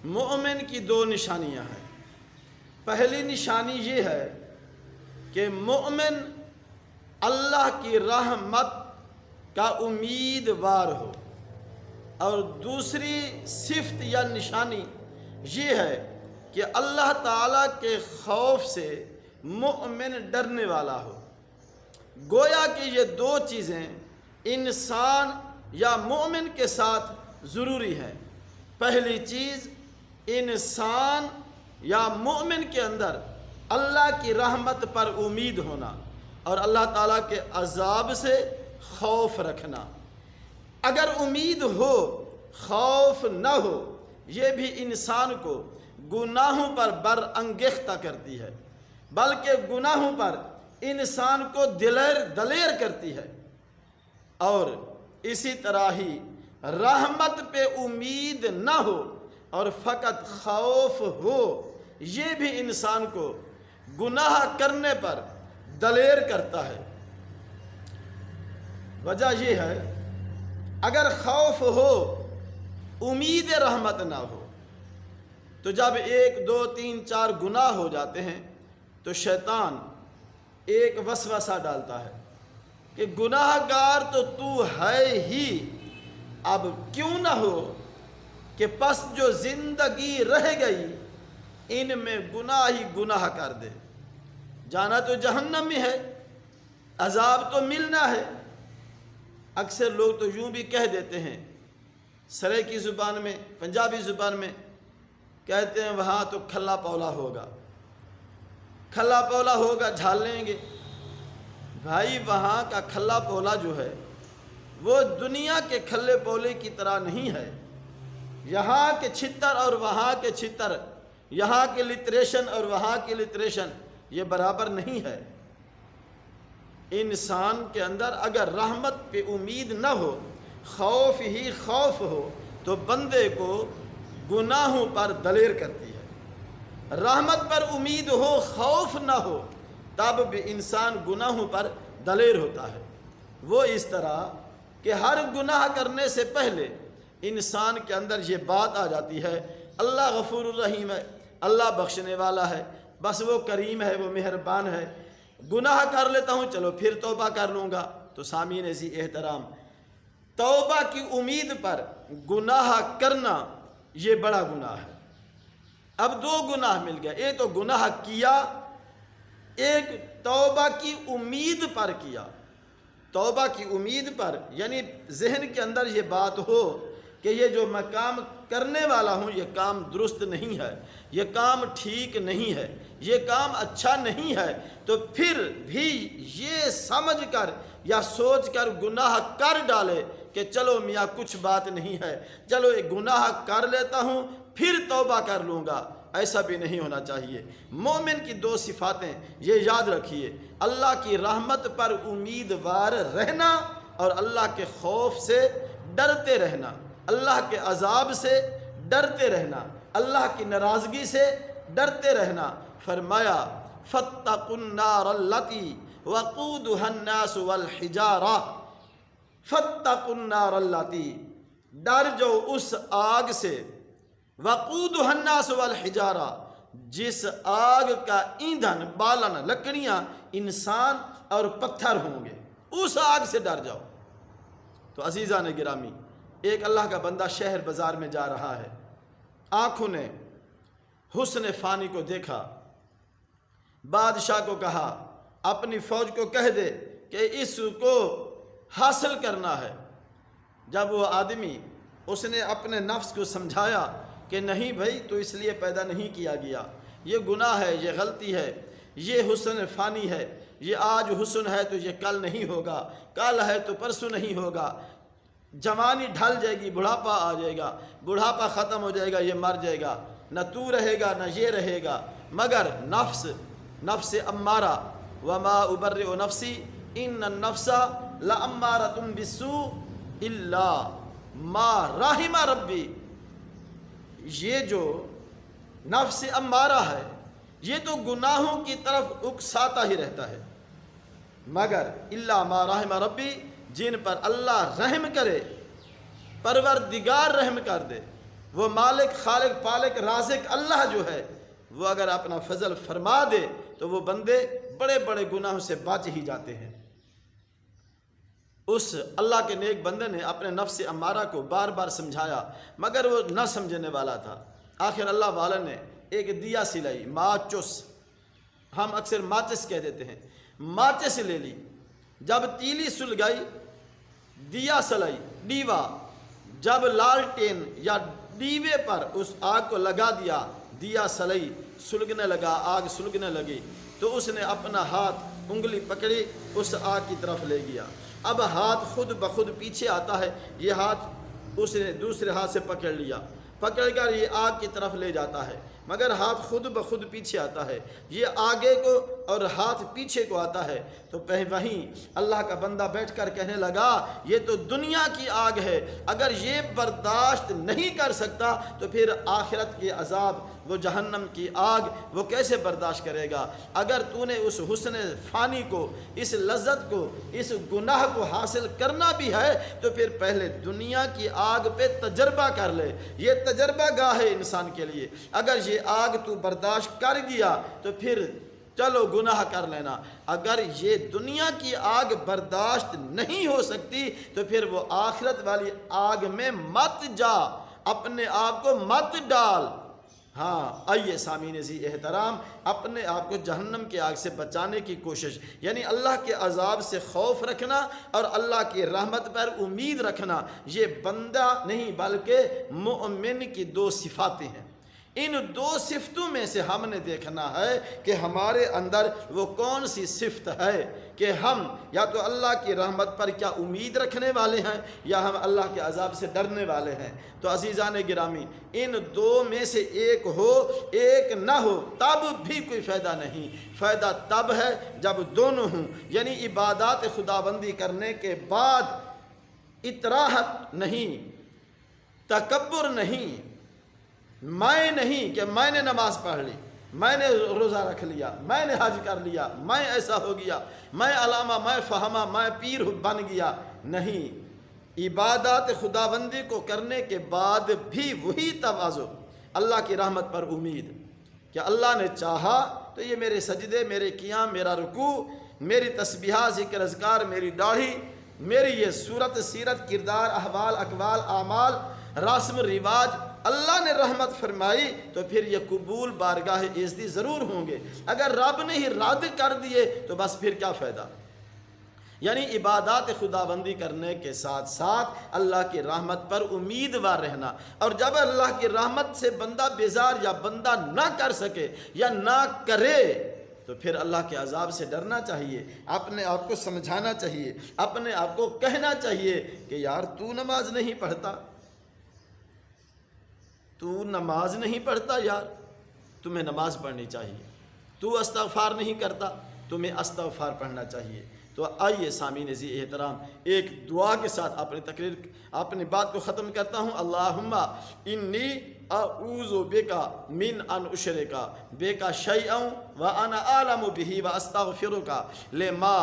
مومن کی دو نشانیاں ہیں۔ پہلی نشانی یہ ہے کہ مومن اللہ کی رحمت کا امیدوار ہو، اور دوسری صفت یا نشانی یہ ہے کہ اللہ تعالیٰ کے خوف سے مومن ڈرنے والا ہو۔ گویا کہ یہ دو چیزیں انسان یا مومن کے ساتھ ضروری ہیں۔ پہلی چیز، انسان یا مومن کے اندر اللہ کی رحمت پر امید ہونا اور اللہ تعالیٰ کے عذاب سے خوف رکھنا۔ اگر امید ہو، خوف نہ ہو، یہ بھی انسان کو گناہوں پر برانگیختہ کرتی ہے، بلکہ گناہوں پر انسان کو دلیر کرتی ہے۔ اور اسی طرح ہی رحمت پہ امید نہ ہو اور فقط خوف ہو، یہ بھی انسان کو گناہ کرنے پر دلیر کرتا ہے۔ وجہ یہ ہے، اگر خوف ہو، امید رحمت نہ ہو، تو جب 1 2 3 4 گناہ ہو جاتے ہیں تو شیطان ایک وسوسہ ڈالتا ہے کہ گناہ گار تو ہے ہی، اب کیوں نہ ہو کہ پس جو زندگی رہ گئی ان میں گناہ ہی گناہ کر دے۔ جانا تو جہنم میں ہے، عذاب تو ملنا ہے۔ اکثر لوگ تو یوں بھی کہہ دیتے ہیں، سرے کی زبان میں، پنجابی زبان میں کہتے ہیں وہاں تو کھلا پولا ہوگا، کھلا پولا ہوگا، جھال لیں گے۔ بھائی وہاں کا کھلا پولا جو ہے وہ دنیا کے کھلے پولے کی طرح نہیں ہے۔ یہاں کے چھتر اور وہاں کے چھتر، یہاں کے لٹریشن اور وہاں کی لٹریشن یہ برابر نہیں ہے۔ انسان کے اندر اگر رحمت پہ امید نہ ہو، خوف ہی خوف ہو، تو بندے کو گناہوں پر دلیر کرتی ہے۔ رحمت پر امید ہو، خوف نہ ہو، تب بھی انسان گناہوں پر دلیر ہوتا ہے۔ وہ اس طرح کہ ہر گناہ کرنے سے پہلے انسان کے اندر یہ بات آ جاتی ہے، اللہ غفور الرحیم ہے، اللہ بخشنے والا ہے، بس وہ کریم ہے، وہ مہربان ہے، گناہ کر لیتا ہوں چلو پھر توبہ کر لوں گا۔ تو سامعین عزیز احترام، توبہ کی امید پر گناہ کرنا یہ بڑا گناہ ہے۔ اب دو گناہ مل گئے، ایک تو گناہ کیا، ایک توبہ کی امید پر کیا۔ توبہ کی امید پر یعنی ذہن کے اندر یہ بات ہو کہ یہ جو میں کام کرنے والا ہوں یہ کام درست نہیں ہے، یہ کام ٹھیک نہیں ہے، یہ کام اچھا نہیں ہے، تو پھر بھی یہ سمجھ کر یا سوچ کر گناہ کر ڈالے کہ چلو میاں کچھ بات نہیں ہے، چلو یہ گناہ کر لیتا ہوں پھر توبہ کر لوں گا، ایسا بھی نہیں ہونا چاہیے۔ مومن کی دو صفاتیں یہ یاد رکھیے، اللہ کی رحمت پر امیدوار رہنا اور اللہ کے خوف سے ڈرتے رہنا، اللہ کے عذاب سے ڈرتے رہنا، اللہ کی ناراضگی سے ڈرتے رہنا۔ فرمایا فاتقوا النار التي وقودها الناس والحجارہ، فاتقوا النار التي، ڈر جو اس آگ سے، وقودها الناس والحجارہ، جس آگ کا ایندھن بالن لکڑیاں انسان اور پتھر ہوں گے، اس آگ سے ڈر جاؤ۔ تو عزیزان گرامی، ایک اللہ کا بندہ شہر بازار میں جا رہا ہے، آنکھوں نے حسن فانی کو دیکھا، بادشاہ کو کہا اپنی فوج کو کہہ دے کہ اس کو حاصل کرنا ہے۔ جب وہ آدمی، اس نے اپنے نفس کو سمجھایا کہ نہیں بھائی تو اس لیے پیدا نہیں کیا گیا، یہ گناہ ہے، یہ غلطی ہے، یہ حسن فانی ہے، یہ آج حسن ہے تو یہ کل نہیں ہوگا، کل ہے تو پرسوں نہیں ہوگا، جوانی ڈھل جائے گی، بڑھاپا آ جائے گا، بڑھاپا ختم ہو جائے گا، یہ مر جائے گا، نہ تو رہے گا نہ یہ رہے گا، مگر نفس امارہ، وما ابرئ نفسی ان النفس لامارۃ بالسوء الا ما رحم ربی۔ یہ جو نفس امارہ ہے یہ تو گناہوں کی طرف اکساتا ہی رہتا ہے، مگر الا ما رحم ربی، جن پر اللہ رحم کرے، پروردگار رحم کر دے، وہ مالک خالق پالک رازق اللہ جو ہے وہ اگر اپنا فضل فرما دے تو وہ بندے بڑے بڑے گناہوں سے بچ ہی جاتے ہیں۔ اس اللہ کے نیک بندے نے اپنے نفس امارہ کو بار بار سمجھایا مگر وہ نہ سمجھنے والا تھا۔ آخر اللہ والا نے ایک دیا سلائی، ماچس، ہم اکثر ماچس کہہ دیتے ہیں، ماچس لے لی، جب تیلی سلگائی، دیا سلائی، ڈیوا، جب لالٹین یا ڈیوے پر اس آگ کو لگا دیا، دیا سلائی، سلگنے لگا، آگ سلگنے لگی، تو اس نے اپنا ہاتھ انگلی پکڑی، اس آگ کی طرف لے گیا۔ اب ہاتھ خود بخود پیچھے آتا ہے، یہ ہاتھ اس نے دوسرے ہاتھ سے پکڑ لیا، پکڑ کر یہ آگ کی طرف لے جاتا ہے، مگر ہاتھ خود بخود پیچھے آتا ہے، یہ آگے کو اور ہاتھ پیچھے کو آتا ہے۔ تو وہیں اللہ کا بندہ بیٹھ کر کہنے لگا یہ تو دنیا کی آگ ہے، اگر یہ برداشت نہیں کر سکتا تو پھر آخرت کے عذاب، وہ جہنم کی آگ، وہ کیسے برداشت کرے گا؟ اگر تو نے اس حسن فانی کو، اس لذت کو، اس گناہ کو حاصل کرنا بھی ہے تو پھر پہلے دنیا کی آگ پہ تجربہ کر لے، یہ تجربہ گاہ ہے انسان کے لیے۔ اگر یہ آگ تو برداشت کر گیا تو پھر چلو گناہ کر لینا، اگر یہ دنیا کی آگ برداشت نہیں ہو سکتی تو پھر وہ آخرت والی آگ میں مت جا، اپنے آپ کو مت ڈال۔ ہاں آئیے سامعین ذی احترام، اپنے آپ کو جہنم کی آگ سے بچانے کی کوشش، یعنی اللہ کے عذاب سے خوف رکھنا اور اللہ کی رحمت پر امید رکھنا، یہ بندہ نہیں بلکہ مومن کی دو صفاتیں ہیں۔ ان دو صفتوں میں سے ہم نے دیکھنا ہے کہ ہمارے اندر وہ کون سی صفت ہے کہ ہم یا تو اللہ کی رحمت پر کیا امید رکھنے والے ہیں یا ہم اللہ کے عذاب سے ڈرنے والے ہیں۔ تو عزیزان گرامی، ان دو میں سے ایک ہو، ایک نہ ہو تب بھی کوئی فائدہ نہیں، فائدہ تب ہے جب دونوں ہوں، یعنی عبادات خداوندی کرنے کے بعد اطراحت نہیں، تکبر نہیں، میں نہیں کہ میں نے نماز پڑھ لی، میں نے روزہ رکھ لیا، میں نے حج کر لیا، میں ایسا ہو گیا، میں علامہ، میں فہمہ، میں پیر بن گیا، نہیں، عبادات خداوندی کو کرنے کے بعد بھی وہی تواضع، اللہ کی رحمت پر امید کہ اللہ نے چاہا تو یہ میرے سجدے، میرے قیام، میرا رکوع، میری تسبیحات، ذکر اذکار، میری داڑھی، میری یہ صورت، سیرت، کردار، احوال، اقوال، اعمال، رسم رواج، اللہ نے رحمت فرمائی تو پھر یہ قبول بارگاہ عزتی ضرور ہوں گے۔ اگر رب نے ہی رد کر دیے تو بس پھر کیا فائدہ؟ یعنی عبادات خداوندی کرنے کے ساتھ ساتھ اللہ کی رحمت پر امیدوار رہنا، اور جب اللہ کی رحمت سے بندہ بیزار یا بندہ نہ کر سکے یا نہ کرے تو پھر اللہ کے عذاب سے ڈرنا چاہیے، اپنے آپ کو سمجھانا چاہیے، اپنے آپ کو کہنا چاہیے کہ یار تو نماز نہیں پڑھتا، تو نماز نہیں پڑھتا، یار تمہیں نماز پڑھنی چاہیے، تو استغفار نہیں کرتا، تمہیں استغفار پڑھنا چاہیے۔ تو آئیے سامعین ذی احترام ایک دعا کے ساتھ اپنی بات کو ختم کرتا ہوں۔ اللہم انی اعوذ بکا من ان اشرکا بکا شیئا وانا اعلم به واستغفرک لما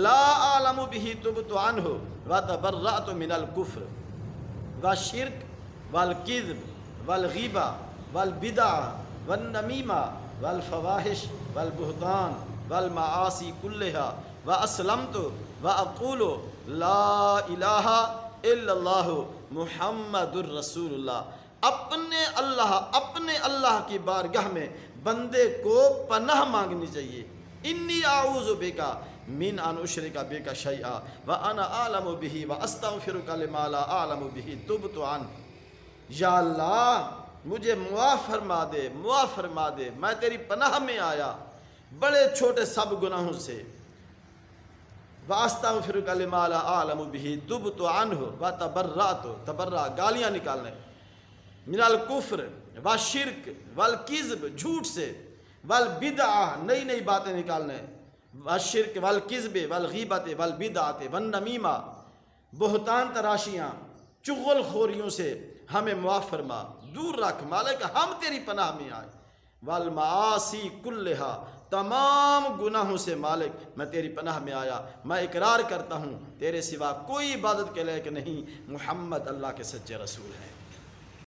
لا اعلم به تبت عنہ وتبرأت من الکفر والشرک والکذب والغیبہ والبدع والنمیمہ والفواحش والبہتان والمعاصی کلہا واسلمت واقول لا الہ الا اللہ محمد الرسول اللہ۔ اپنے اللہ کی بارگاہ میں بندے کو پناہ مانگنی چاہیے۔ انی اعوذ بکا من ان اشرک بک شیئا وانا اعلم به واستغفرک لما لا اعلم به تبت عنہ۔ یا اللہ مجھے معاف فرما دے، میں تیری پناہ میں آیا بڑے چھوٹے سب گناہوں سے، وَأَسْتَغْفِرُكَ لِمَا لَا أَعْلَمُ بِهِ تُبْتُ عَنْهُ وَتَبَرَّأْتُ، تبرع گالیاں نکالنے، من الکفر والشرک والکذب جھوٹ سے، والبدع نئی نئی باتیں نکالنے، والشرک والکذب والغیبت والبدعت والنمیمہ بہتان تراشیاں، چغل خوریوں سے ہمیں معاف فرما، دور رکھ مالک، ہم تیری پناہ میں آئے، والمعاصی کلہا، تمام گناہوں سے مالک میں تیری پناہ میں آیا، میں اقرار کرتا ہوں تیرے سوا کوئی عبادت کے لائق نہیں، محمد اللہ کے سچے رسول ہیں۔